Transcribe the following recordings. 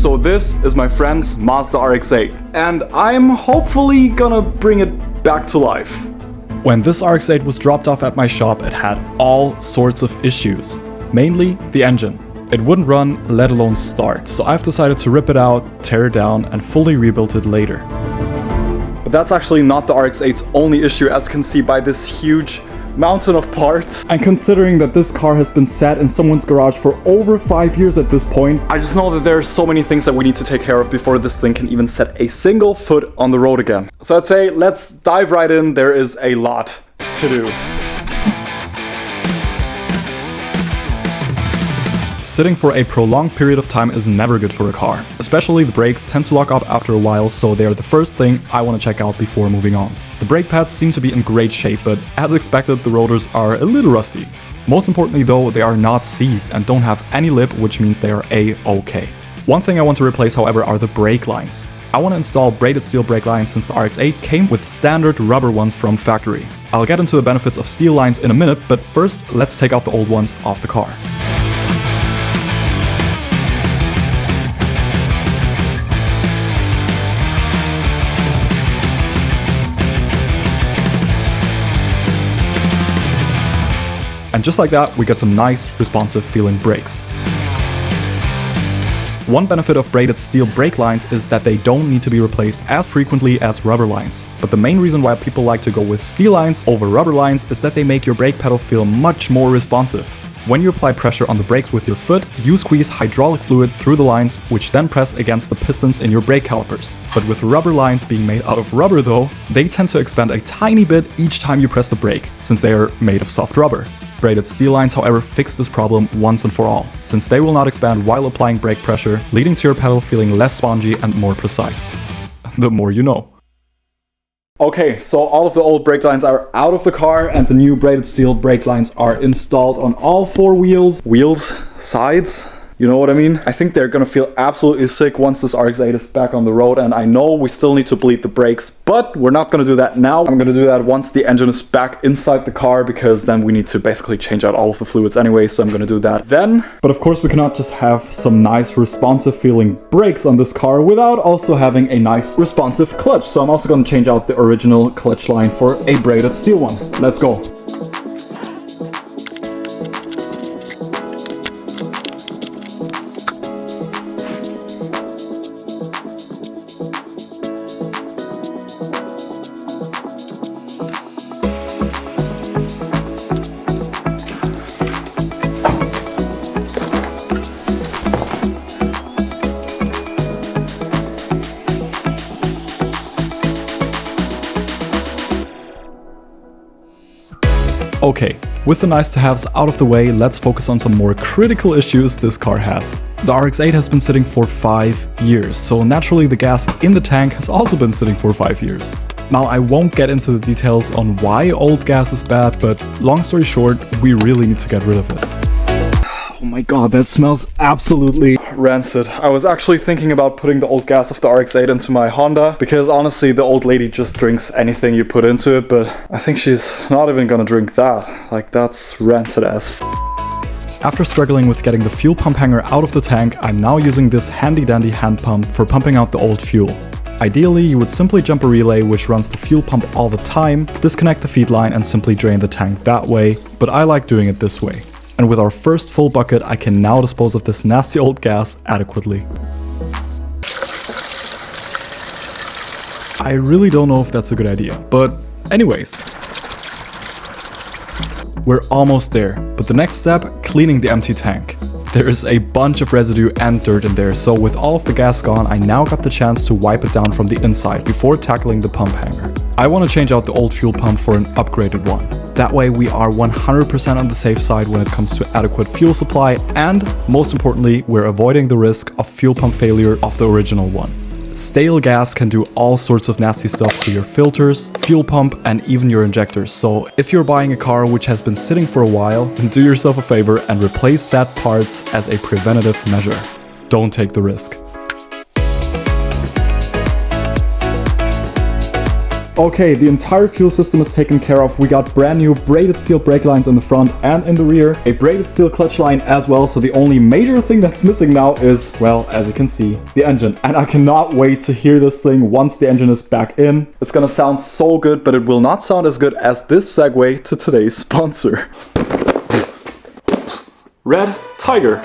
So this is my friend's Mazda RX-8, and I'm hopefully gonna bring it back to life. When this RX-8 was dropped off at my shop, it had all sorts of issues, mainly the engine. It wouldn't run, let alone start, so I've decided to rip it out, tear it down, and fully rebuild it later. But that's actually not the RX-8's only issue, as you can see by this huge mountain of parts. And considering that this car has been sat in someone's garage for over 5 years at this point, I just know that there are so many things that we need to take care of before this thing can even set a single foot on the road again. So I'd say let's dive right in. There is a lot to do. Sitting for a prolonged period of time is never good for a car. Especially the brakes tend to lock up after a while, so they are the first thing I want to check out before moving on. The brake pads seem to be in great shape, but as expected, the rotors are a little rusty. Most importantly though, they are not seized and don't have any lip, which means they are A-OK. One thing I want to replace, however, are the brake lines. I want to install braided steel brake lines since the RX-8 came with standard rubber ones from factory. I'll get into the benefits of steel lines in a minute, but first let's take out the old ones off the car. And just like that, we get some nice, responsive feeling brakes. One benefit of braided steel brake lines is that they don't need to be replaced as frequently as rubber lines. But the main reason why people like to go with steel lines over rubber lines is that they make your brake pedal feel much more responsive. When you apply pressure on the brakes with your foot, you squeeze hydraulic fluid through the lines, which then press against the pistons in your brake calipers. But with rubber lines being made out of rubber though, they tend to expand a tiny bit each time you press the brake, since they are made of soft rubber. Braided steel lines, however, fix this problem once and for all, since they will not expand while applying brake pressure, leading to your pedal feeling less spongy and more precise. The more you know. Okay, so all of the old brake lines are out of the car and the new braided steel brake lines are installed on all four wheels. Sides, you know what I mean? I think they're gonna feel absolutely sick once this RX-8 is back on the road, and I know we still need to bleed the brakes, but we're not gonna do that now. I'm gonna do that once the engine is back inside the car, because then we need to basically change out all of the fluids anyway, so I'm gonna do that then. But of course we cannot just have some nice responsive feeling brakes on this car without also having a nice responsive clutch. So I'm also gonna change out the original clutch line for a braided steel one. Let's go. Okay, with the nice to haves out of the way, let's focus on some more critical issues this car has. The RX-8 has been sitting for 5 years, so naturally the gas in the tank has also been sitting for 5 years. Now I won't get into the details on why old gas is bad, but long story short, we really need to get rid of it. Oh my god, that smells absolutely rancid. I was actually thinking about putting the old gas of the RX-8 into my Honda, because honestly the old lady just drinks anything you put into it, but I think she's not even gonna drink that. Like, that's rancid as f. After struggling with getting the fuel pump hanger out of the tank, I'm now using this handy dandy hand pump for pumping out the old fuel. Ideally, you would simply jump a relay which runs the fuel pump all the time, disconnect the feed line and simply drain the tank that way, but I like doing it this way. And with our first full bucket, I can now dispose of this nasty old gas adequately. I really don't know if that's a good idea, but anyways. We're almost there, but the next step, cleaning the empty tank. There is a bunch of residue and dirt in there, so with all of the gas gone, I now got the chance to wipe it down from the inside before tackling the pump hanger. I want to change out the old fuel pump for an upgraded one. That way we are 100% on the safe side when it comes to adequate fuel supply, and most importantly, we're avoiding the risk of fuel pump failure of the original one. Stale gas can do all sorts of nasty stuff to your filters, fuel pump, and even your injectors. So if you're buying a car which has been sitting for a while, then do yourself a favor and replace sad parts as a preventative measure. Don't take the risk. Okay, the entire fuel system is taken care of. We got brand new braided steel brake lines in the front and in the rear, a braided steel clutch line as well, so the only major thing that's missing now is, well, as you can see, the engine. And I cannot wait to hear this thing once the engine is back in. It's gonna sound so good, but it will not sound as good as this segue to today's sponsor. Red Tiger.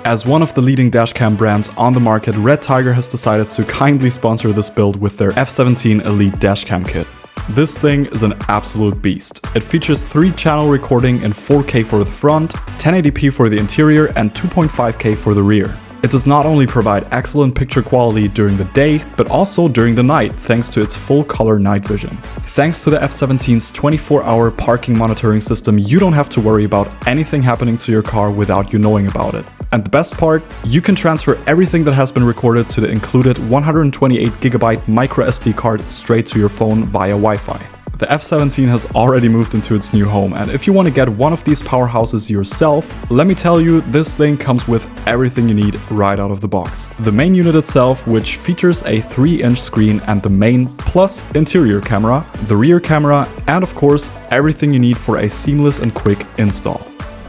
As one of the leading dashcam brands on the market, Red Tiger has decided to kindly sponsor this build with their F17 Elite dashcam kit. This thing is an absolute beast. It features 3-channel recording in 4K for the front, 1080p for the interior, and 2.5K for the rear. It does not only provide excellent picture quality during the day, but also during the night thanks to its full color night vision. Thanks to the F17's 24-hour parking monitoring system, you don't have to worry about anything happening to your car without you knowing about it. And the best part, you can transfer everything that has been recorded to the included 128GB micro SD card straight to your phone via Wi-Fi. The F17 has already moved into its new home, and if you want to get one of these powerhouses yourself, let me tell you, this thing comes with everything you need right out of the box. The main unit itself, which features a 3-inch screen and the main plus interior camera, the rear camera, and of course, everything you need for a seamless and quick install.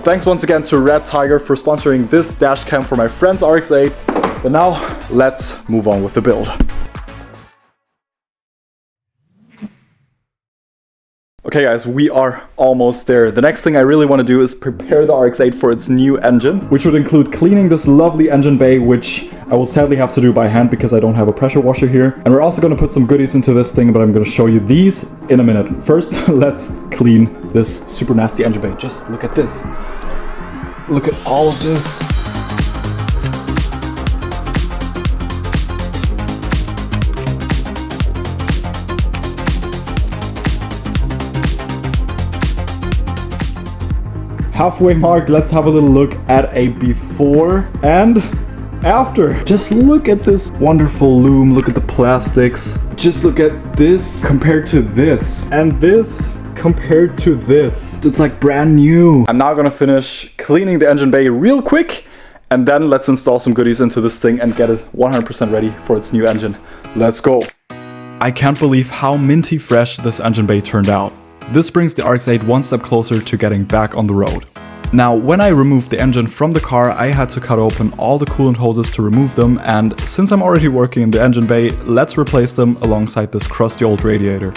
Thanks once again to Red Tiger for sponsoring this dash cam for my friend's RX-8, but now let's move on with the build. Okay guys, we are almost there. The next thing I really want to do is prepare the RX-8 for its new engine, which would include cleaning this lovely engine bay, which I will sadly have to do by hand because I don't have a pressure washer here. And we're also going to put some goodies into this thing, but I'm going to show you these in a minute. First, let's clean this super nasty engine bay. Just look at this. Look at all of this. Halfway mark, let's have a little look at a before and after. Just look at this wonderful loom, look at the plastics. Just look at this compared to this, and this compared to this. It's like brand new. I'm now gonna finish cleaning the engine bay real quick, and then let's install some goodies into this thing and get it 100% ready for its new engine. Let's go. I can't believe how minty fresh this engine bay turned out. This brings the RX-8 one step closer to getting back on the road. Now, when I removed the engine from the car, I had to cut open all the coolant hoses to remove them, and since I'm already working in the engine bay, let's replace them alongside this crusty old radiator.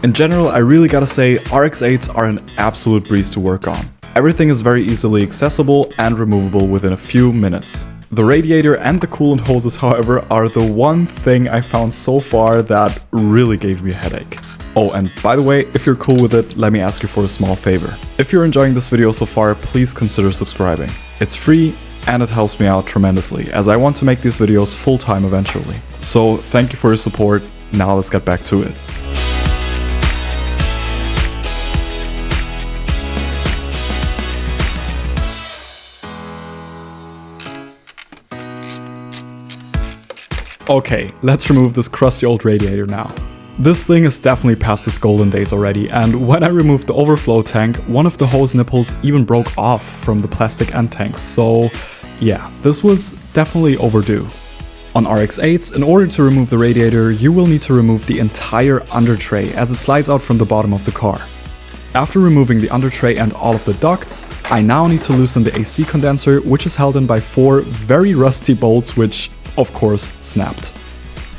In general, I really gotta say, RX-8s are an absolute breeze to work on. Everything is very easily accessible and removable within a few minutes. The radiator and the coolant hoses, however, are the one thing I found so far that really gave me a headache. Oh, and by the way, if you're cool with it, let me ask you for a small favor. If you're enjoying this video so far, please consider subscribing. It's free and it helps me out tremendously, as I want to make these videos full-time eventually. So thank you for your support. Now let's get back to it. Okay, let's remove this crusty old radiator now. This thing is definitely past its golden days already, and when I removed the overflow tank, one of the hose nipples even broke off from the plastic end tanks, so yeah, this was definitely overdue. On RX-8s, in order to remove the radiator, you will need to remove the entire under tray as it slides out from the bottom of the car. After removing the under tray and all of the ducts, I now need to loosen the AC condenser, which is held in by 4 very rusty bolts, which of course snapped.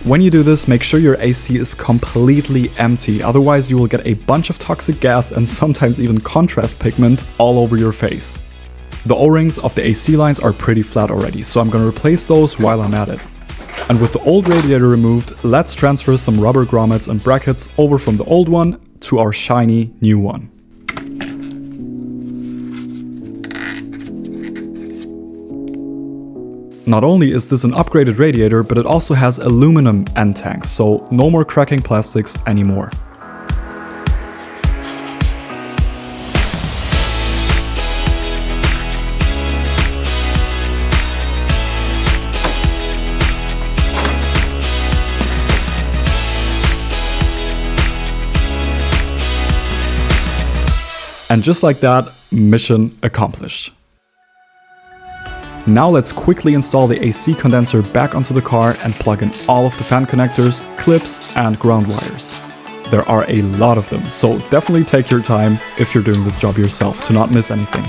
When you do this, make sure your AC is completely empty, otherwise you will get a bunch of toxic gas and sometimes even contrast pigment all over your face. The O-rings of the AC lines are pretty flat already, so I'm gonna replace those while I'm at it. And with the old radiator removed, let's transfer some rubber grommets and brackets over from the old one to our shiny new one. Not only is this an upgraded radiator, but it also has aluminum end tanks, so no more cracking plastics anymore. And just like that, mission accomplished. Now let's quickly install the AC condenser back onto the car and plug in all of the fan connectors, clips, and ground wires. There are a lot of them, so definitely take your time if you're doing this job yourself to not miss anything.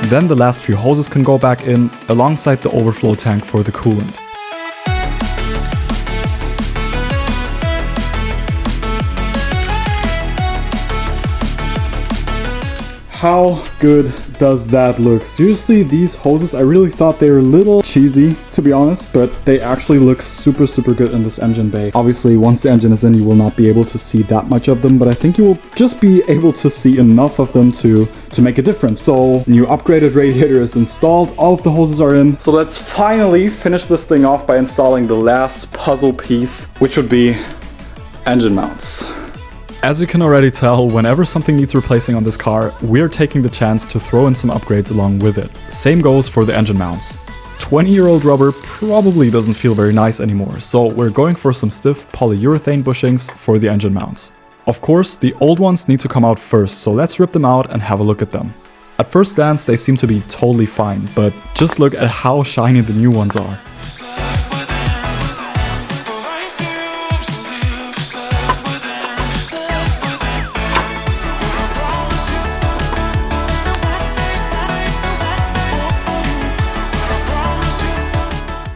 Then the last few hoses can go back in, alongside the overflow tank for the coolant. How good does that look? Seriously, these hoses, I really thought they were a little cheesy, to be honest, but they actually look super good in this engine bay. Obviously, once the engine is in, you will not be able to see that much of them, but I think you will just be able to see enough of them to make a difference. So, new upgraded radiator is installed, all of the hoses are in. So let's finally finish this thing off by installing the last puzzle piece, which would be engine mounts. As you can already tell, whenever something needs replacing on this car, we're taking the chance to throw in some upgrades along with it. Same goes for the engine mounts. 20-year-old rubber probably doesn't feel very nice anymore, so we're going for some stiff polyurethane bushings for the engine mounts. Of course, the old ones need to come out first, so let's rip them out and have a look at them. At first glance, they seem to be totally fine, but just look at how shiny the new ones are.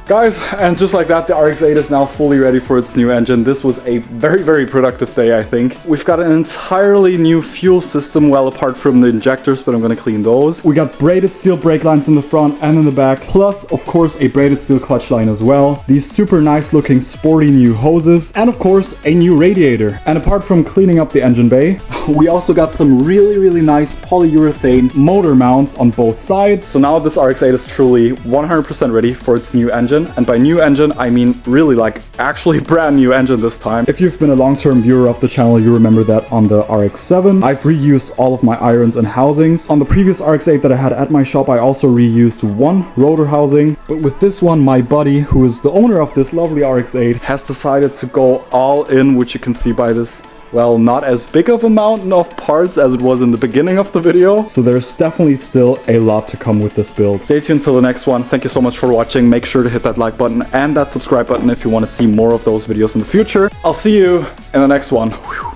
Guys, and just like that, the RX-8 is now fully ready for its new engine. This was a very productive day, I think. We've got an entirely new fuel system, well, apart from the injectors, but I'm gonna clean those. We got braided steel brake lines in the front and in the back, plus, of course, a braided steel clutch line as well. These super nice looking sporty new hoses, and of course, a new radiator. And apart from cleaning up the engine bay, we also got some really nice polyurethane motor mounts on both sides. So now this RX-8 is truly 100% ready for its new engine. And by new engine, I mean really like actually brand new engine this time. If you've been a long-term viewer of the channel, you remember that on the RX-7, I've reused all of my irons and housings. On the previous RX-8 that I had at my shop, I also reused one rotor housing. But with this one, my buddy, who is the owner of this lovely RX-8, has decided to go all in, which you can see by this, well, not as big of a mountain of parts as it was in the beginning of the video. So there's definitely still a lot to come with this build. Stay tuned till the next one. Thank you so much for watching. Make sure to hit that like button and that subscribe button if you want to see more of those videos in the future. I'll see you in the next one. Whew.